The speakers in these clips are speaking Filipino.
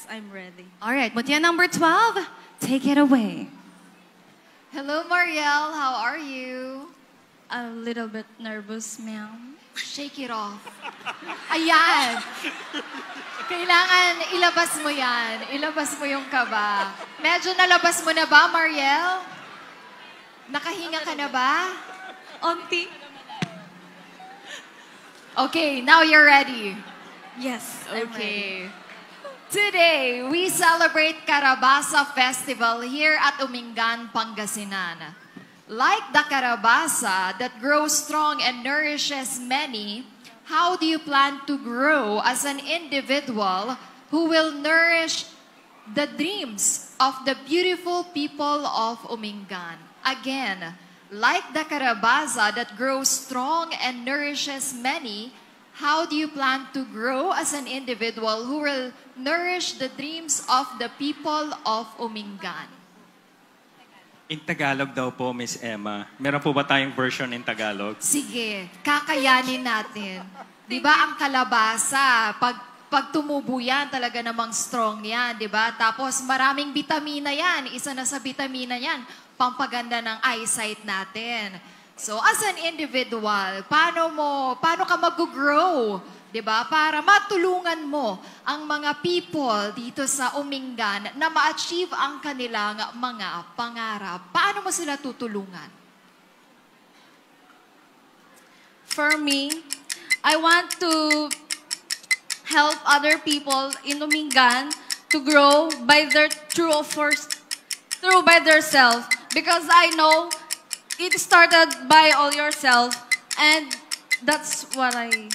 Yes, I'm ready. All right, Mutya number 12, take it away. Hello, Mariel. How are you? A little bit nervous, ma'am. Shake it off. Ayan. Kailangan ilabas mo yan. Ilabas mo yung kaba. Medyo nalabas mo na ba, Mariel? Nakahinga ka na ba? Auntie? Okay, now you're ready. Yes, I'm ready. Okay. Today, we celebrate Carabasa Festival here at Umingan, Pangasinan. Like the Carabasa that grows strong and nourishes many, how do you plan to grow as an individual who will nourish the dreams of the beautiful people of Umingan? Again, like the Carabasa that grows strong and nourishes many, how do you plan to grow as an individual who will nourish the dreams of the people of Umingan? In Tagalog daw po, Miss Emma. Meron po ba tayong version in Tagalog? Sige, kakayanin natin. Di ba ang kalabasa, pag tumubo yan, talaga namang strong yan, di ba? Tapos maraming vitamina yan. Isa na sa vitamina yan, pampaganda ng eyesight natin. So as an individual, paano ka mag-grow? Diba? Para matulungan mo ang mga people dito sa Umingan na ma-achieve ang kanilang mga pangarap. Paano mo sila tutulungan? For me, I want to help other people in Umingan to grow by by themselves. Because I know it started by all yourself, and that's what I think.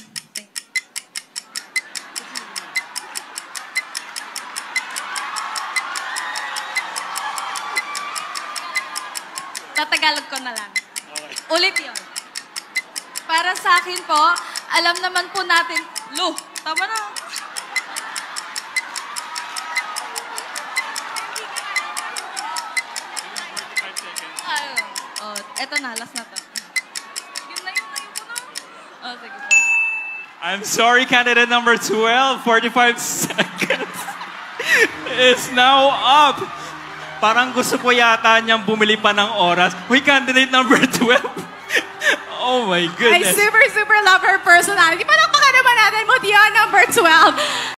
Tatagalog ko na lang. Ulit yun. Para sa akin po, alam naman po natin, tama na. Eto na, last na to. Yun na ko na. Sige po. I'm sorry, candidate number 12, 45 seconds is now up. Parang gusto ko yata niyang bumili pa ng oras. Uy, candidate number 12. Oh my goodness. I super love her personality. Palakpakan naman natin, Mutya number 12.